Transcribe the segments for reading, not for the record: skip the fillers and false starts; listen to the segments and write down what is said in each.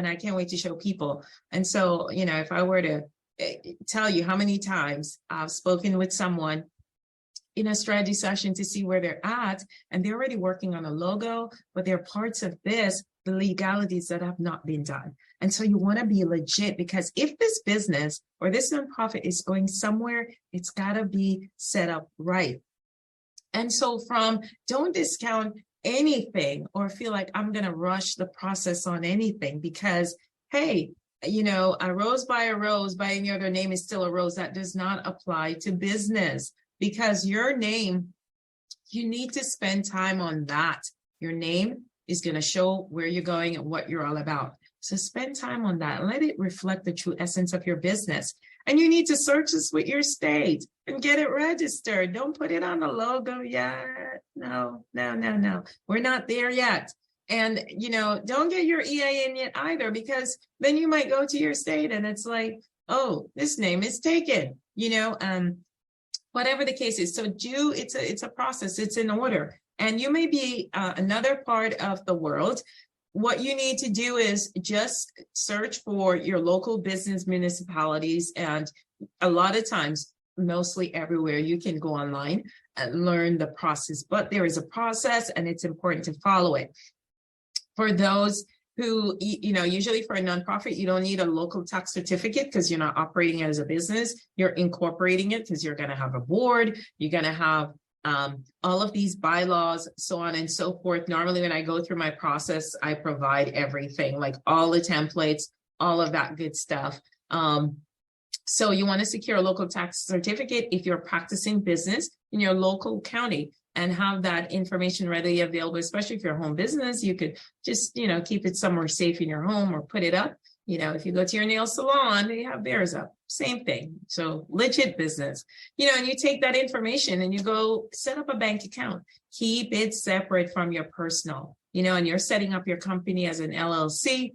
and I can't wait to show people. And so, if I were to tell you how many times I've spoken with someone in a strategy session to see where they're at, and they're already working on a logo, but there are parts of this, the legalities that have not been done. And so you want to be legit, because if this business or this nonprofit is going somewhere, it's got to be set up right. And so don't discount anything or feel like I'm going to rush the process on anything, because, hey, a rose by a rose by any other name is still a rose. That does not apply to business, because your name, you need to spend time on that. Your name is going to show where you're going and what you're all about. So spend time on that and let it reflect the true essence of your business. And you need to search this with your state and get it registered. Don't put it on the logo yet. No. We're not there yet. And, don't get your EIN yet either, because then you might go to your state and it's like, oh, this name is taken, whatever the case is. So it's a process, it's in order. And you may be another part of the world. What you need to do is just search for your local business municipalities. And a lot of times, mostly everywhere, you can go online and learn the process. But there is a process and it's important to follow it. For those who, usually for a nonprofit, you don't need a local tax certificate because you're not operating as a business. You're incorporating it because you're going to have a board. You're going to have all of these bylaws, so on and so forth. Normally, when I go through my process, I provide everything, like all the templates, all of that good stuff. So you want to secure a local tax certificate if you're practicing business in your local county and have that information readily available, especially if you're a home business. You could just, keep it somewhere safe in your home or put it up. If you go to your nail salon, they have theirs up. Same thing. So legit business, and you take that information and you go set up a bank account. Keep it separate from your personal, and you're setting up your company as an LLC,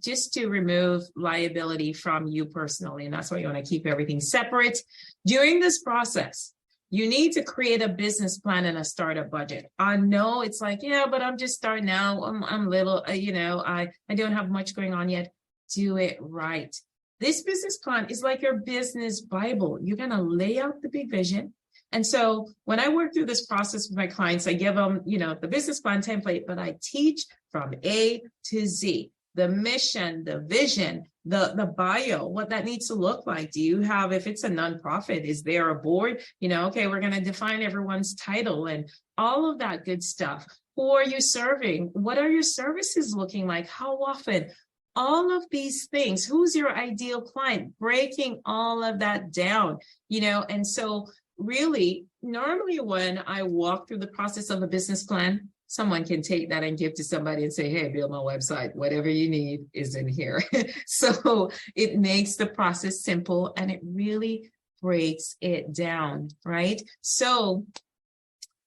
just to remove liability from you personally. And that's why you want to keep everything separate. During this process, you need to create a business plan and a startup budget. I know it's like, yeah, but I'm just starting out. I'm little, I don't have much going on yet. Do it right. This business plan is like your business Bible. You're going to lay out the big vision. And so when I work through this process with my clients, I give them, the business plan template, but I teach from A to Z, the mission, the vision, the bio, what that needs to look like. Do you have, if it's a nonprofit, is there a board? Okay, we're going to define everyone's title and all of that good stuff. Who are you serving? What are your services looking like? How often? All of these things. Who's your ideal client? Breaking all of that down, and so really, normally when I walk through the process of a business plan, someone can take that and give to somebody and say, hey, build my website. Whatever you need is in here. So it makes the process simple and it really breaks it down, right? So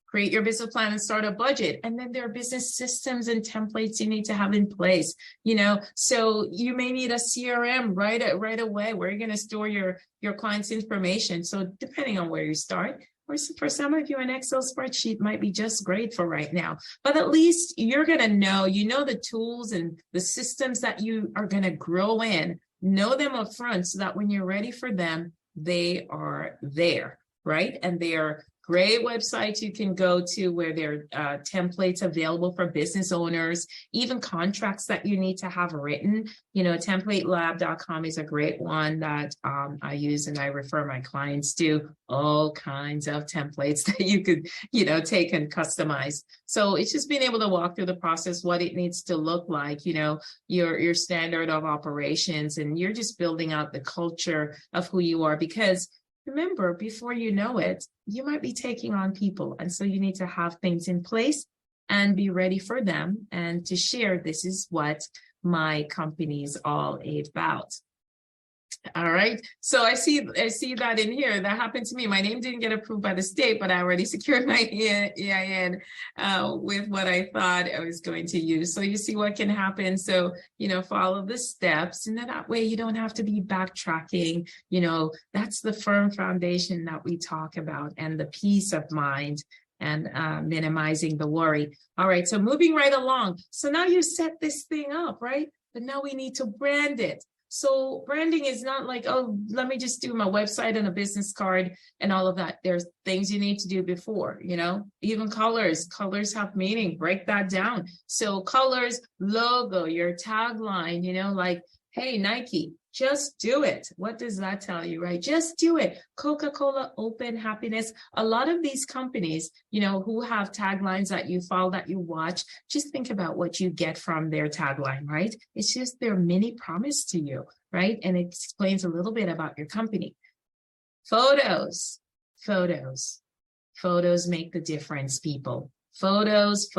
create your business plan and start a budget. And then there are business systems and templates you need to have in place, so you may need a CRM right away where you're going to store your client's information. So depending on where you start, or for some of you, an Excel spreadsheet might be just great for right now. But at least you're going to know, the tools and the systems that you are going to grow in, know them up front so that when you're ready for them, they are there, right? And they are great websites you can go to where there are templates available for business owners, even contracts that you need to have written. Templatelab.com is a great one that I use and I refer my clients to. All kinds of templates that you could, take and customize. So it's just being able to walk through the process, what it needs to look like, your standard of operations, and you're just building out the culture of who you are. Because remember, before you know it, you might be taking on people. And so you need to have things in place and be ready for them and to share, this is what my company is all about. All right. So I see that in here. That happened to me. My name didn't get approved by the state, but I already secured my EIN with what I thought I was going to use. So you see what can happen. So, follow the steps, and then that way you don't have to be backtracking. That's the firm foundation that we talk about, and the peace of mind and minimizing the worry. All right. So moving right along. So now you set this thing up, right? but now we need to brand it. So branding is not like, oh, let me just do my website and a business card and all of that. There's things you need to do before, even colors have meaning, break that down. So colors, logo, your tagline, like, hey, Nike, just do it. What does that tell you, right? Just do it. Coca-Cola, open, happiness. A lot of these companies, who have taglines that you follow, that you watch, just think about what you get from their tagline, right? It's just their mini promise to you, right? And it explains a little bit about your company. Photos make the difference, people. Photos,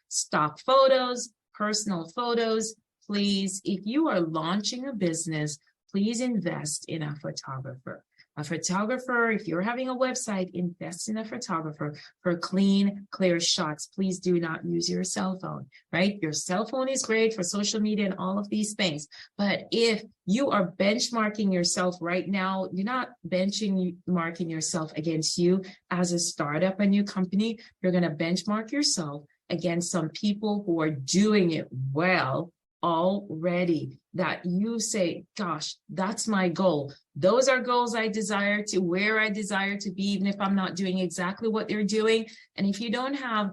stock photos, personal photos. Please, if you are launching a business, please invest in a photographer. A photographer, if you're having a website, invest in a photographer for clean, clear shots. Please do not use your cell phone, right? Your cell phone is great for social media and all of these things. But if you are benchmarking yourself right now, you're not benchmarking yourself against you as a startup, a new company. You're going to benchmark yourself against some people who are doing it well already, that you say, gosh, that's my goal. Those are goals I desire to, where I desire to be, even if I'm not doing exactly what they're doing. And if you don't have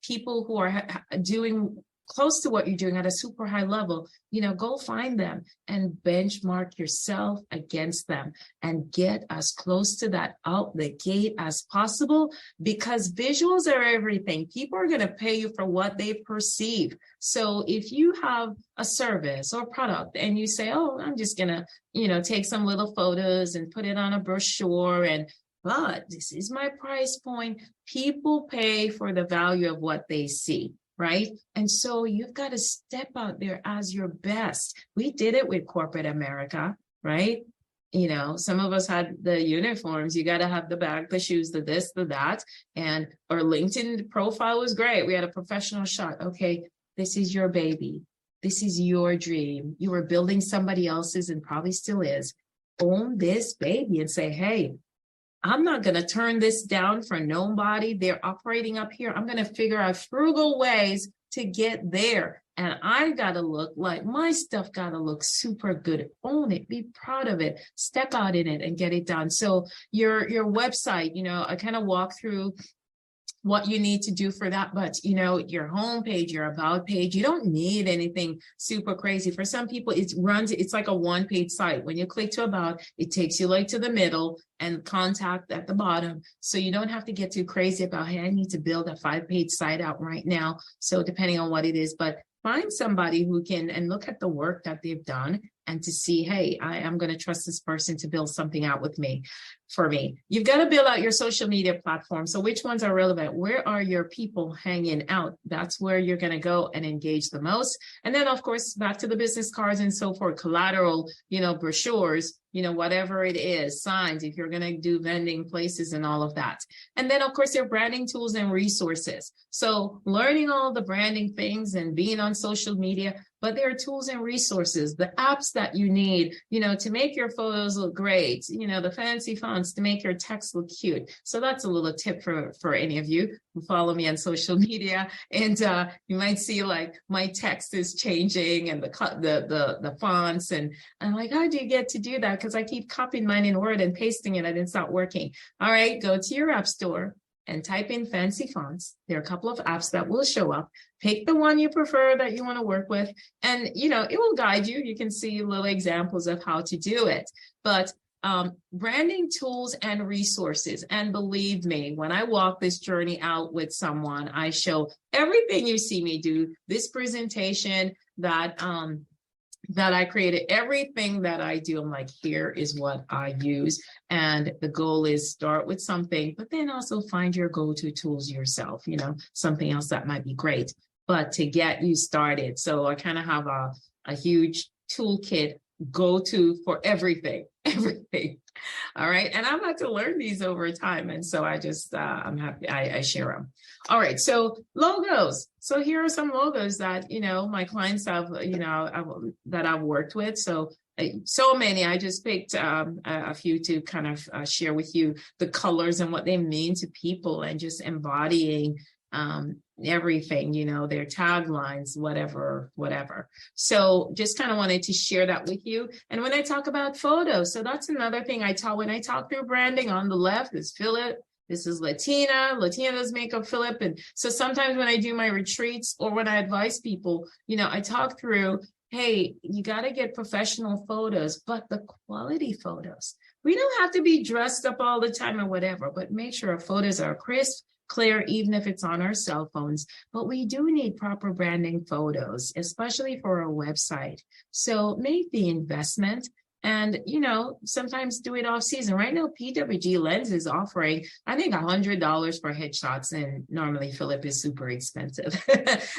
people who are doing close to what you're doing at a super high level, go find them and benchmark yourself against them and get as close to that out the gate as possible, because visuals are everything. People are going to pay you for what they perceive. So if you have a service or product and you say, oh, I'm just going to, take some little photos and put it on a brochure, but this is my price point. People pay for the value of what they see. Right? And so you've got to step out there as your best. We did it with corporate America, right? Some of us had the uniforms. You got to have the bag, the shoes, the this, the that. And our LinkedIn profile was great. We had a professional shot. Okay, this is your baby. This is your dream. You were building somebody else's and probably still is. Own this baby and say, hey, I'm not going to turn this down for nobody. They're operating up here. I'm going to figure out frugal ways to get there. And I got to look like my stuff got to look super good. Own it. Be proud of it. Step out in it and get it done. So your website, I kind of walk through what you need to do for that. But, your homepage, your about page, you don't need anything super crazy. For some people, it's like a one-page site. When you click to about, it takes you to the middle and contact at the bottom. So you don't have to get too crazy about, hey, I need to build a 5-page site out right now. So depending on what it is, but find somebody who can, and look at the work that they've done and to see, hey, I'm going to trust this person to build something out for me. You've got to build out your social media platform. So which ones are relevant? Where are your people hanging out? That's where you're going to go and engage the most. And then, of course, back to the business cards and so forth, collateral, brochures, whatever it is, signs, if you're going to do vending places and all of that. And then, of course, your branding tools and resources. So learning all the branding things and being on social media, but there are tools and resources, the apps that you need, to make your photos look great, the fancy fonts to make your text look cute. So that's a little tip for any of you who follow me on social media. And you might see like my text is changing and the fonts. And I'm like, how do you get to do that? Because I keep copying mine in Word and pasting it and it's not working. All right, go to your app store and type in fancy fonts. There are a couple of apps that will show up. Pick the one you prefer that you want to work with. And, it will guide you. You can see little examples of how to do it. But branding tools and resources. And believe me, when I walk this journey out with someone, I show everything you see me do, this presentation that I created, everything that I do, I'm like, here is what I use. And the goal is start with something, but then also find your go-to tools yourself, something else that might be great, but to get you started. So I kind of have a huge toolkit go-to for everything. All right. And I've had to learn these over time. And so I just, I'm happy I share them. All right. So logos. So here are some logos that, my clients have, that I've worked with. So many, I just picked a few to kind of share with you the colors and what they mean to people and just embodying everything, their taglines, whatever. So just kind of wanted to share that with you. And when I talk about photos, so that's another thing when I talk through branding. On the left is Philip. This is Latina does makeup, Philip. And so sometimes when I do my retreats or when I advise people, I talk through, hey, you got to get professional photos, but the quality photos. We don't have to be dressed up all the time or whatever, but make sure our photos are crisp, clear, even if it's on our cell phones. But we do need proper branding photos, especially for our website. So make the investment. And, sometimes do it off season. Right now, PWG Lens is offering, I think, $100 for headshots. And normally Philip is super expensive.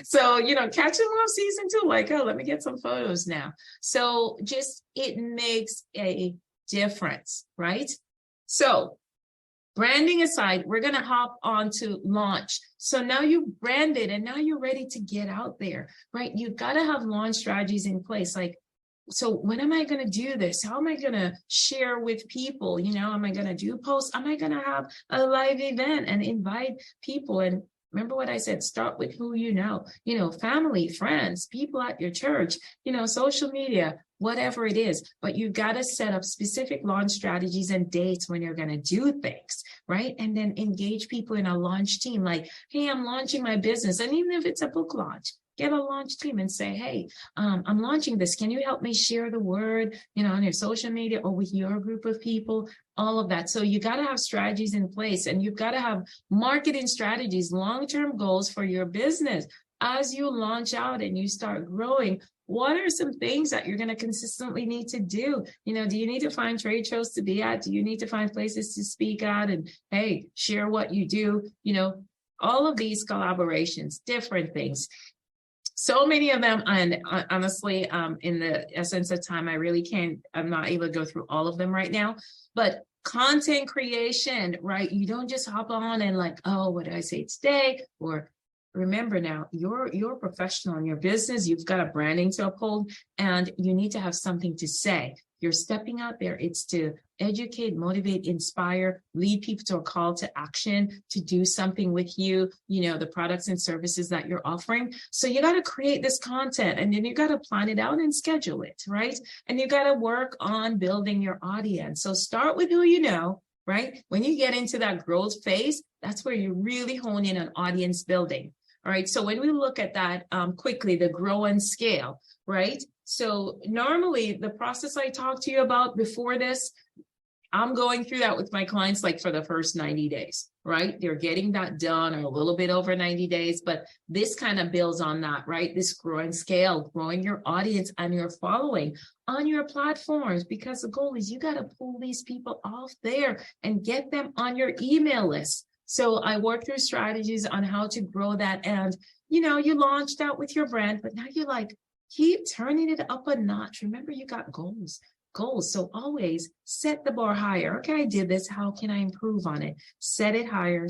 So, catch them off season too. Like, oh, let me get some photos now. So it makes a difference, right? So branding aside, we're going to hop on to launch. So now you branded and now you're ready to get out there, right? You've got to have launch strategies in place. Like, so when am I going to do this? How am I going to share with people? Am I going to do posts? Am I going to have a live event and invite people? And remember what I said, start with who family, friends, people at your church, social media, whatever it is. But you've got to set up specific launch strategies and dates when you're going to do things, right? And then engage people in a launch team. Like, hey, I'm launching my business. And even if it's a book launch, get a launch team and say, hey, I'm launching this. Can you help me share the word, on your social media or with your group of people? All of that. So you got to have strategies in place, and you've got to have marketing strategies, long-term goals for your business. As you launch out and you start growing, what are some things that you're going to consistently need to do? Do you need to find trade shows to be at? Do you need to find places to speak at and, hey, share what you do? All of these collaborations, different things. So many of them, and honestly, in the essence of time, I'm not able to go through all of them right now, but content creation, right? You don't just hop on and like, oh, what did I say today? Or remember now, you're a professional in your business, you've got a branding to uphold, and you need to have something to say. You're stepping out there. It's to educate, motivate, inspire, lead people to a call to action, to do something with you, the products and services that you're offering. So you got to create this content, and then you got to plan it out and schedule it, right? And you got to work on building your audience. So start with who you know, right? When you get into that growth phase, that's where you really hone in on audience building. All right. So when we look at that quickly, the grow and scale, right? So normally the process I talked to you about before this, I'm going through that with my clients, like for the first 90 days, right? They're getting that done, or a little bit over 90 days, but this kind of builds on that, right? This growing scale, growing your audience and your following on your platforms, because the goal is you got to pull these people off there and get them on your email list. So I work through strategies on how to grow that. And, you launched out with your brand, but now you're like, keep turning it up a notch. Remember, you got goals. So always set the bar higher. Okay, I did this. How can I improve on it? Set it higher.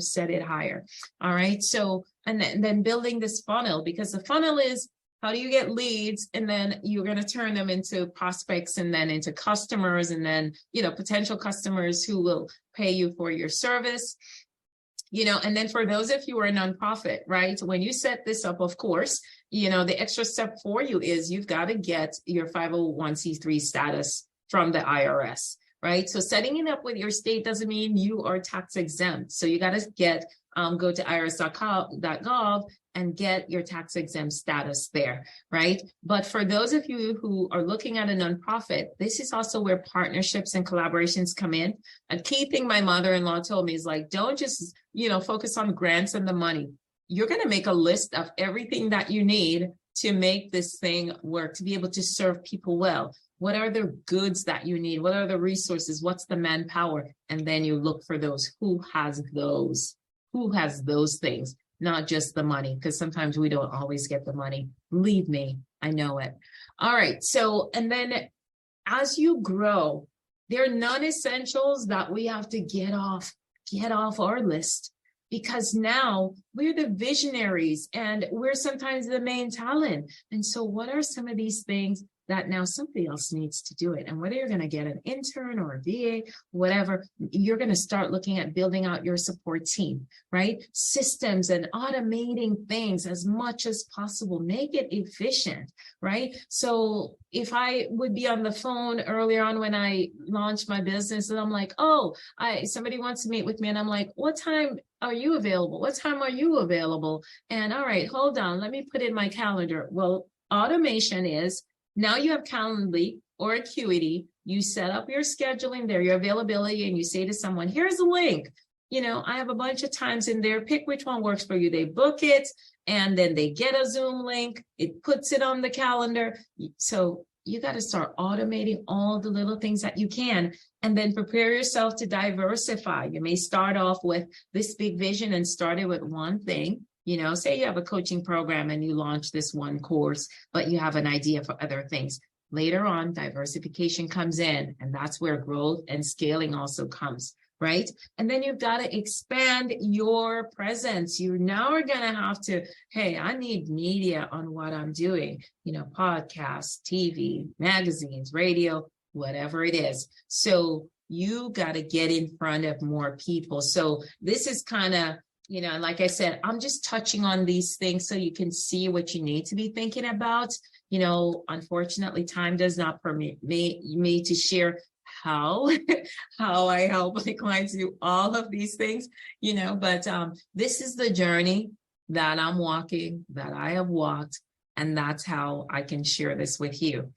All right. So, and then building this funnel, because the funnel is, how do you get leads? And then you're going to turn them into prospects, and then into customers, and then, potential customers who will pay you for your service. And then for those of you who are a nonprofit, right? When you set this up, of course, the extra step for you is you've got to get your 501c3 status from the IRS, right? So setting it up with your state doesn't mean you are tax exempt. So you got to go to irs.gov and get your tax exempt status there, right? But for those of you who are looking at a nonprofit, this is also where partnerships and collaborations come in. A key thing my mother-in-law told me is like, don't just, focus on grants and the money. You're going to make a list of everything that you need to make this thing work, to be able to serve people well. What are the goods that you need? What are the resources? What's the manpower? And then you look for those. Who has those things? Not just the money, because sometimes we don't always get the money. Believe me, I know it. All right. So, and then as you grow, there are non-essentials that we have to get off our list. because now we're the visionaries and we're sometimes the main talent. And so what are some of these things that now somebody else needs to do it? And whether you're going to get an intern or a VA, whatever, you're going to start looking at building out your support team, right? Systems and automating things as much as possible. Make it efficient, right? So if I would be on the phone earlier on when I launched my business and I'm like, oh, somebody wants to meet with me, and I'm like, what time are you available? What time are you available? And all right, hold on, let me put in my calendar. Well, automation is, now you have Calendly or Acuity, you set up your scheduling there, your availability, and you say to someone, here's a link. I have a bunch of times in there, pick which one works for you. They book it, and then they get a Zoom link. It puts it on the calendar. So you got to start automating all the little things that you can, and then prepare yourself to diversify. You may start off with this big vision and start it with one thing. Say you have a coaching program and you launch this one course, but you have an idea for other things. Later on, diversification comes in, and that's where growth and scaling also comes, right? And then you've got to expand your presence. You now are going to have to, hey, I need media on what I'm doing, podcasts, TV, magazines, radio, whatever it is. So you got to get in front of more people. So this is kind of, like I said, I'm just touching on these things so you can see what you need to be thinking about. Unfortunately, time does not permit me to share how I help my clients do all of these things, but this is the journey that I'm walking, that I have walked, and that's how I can share this with you.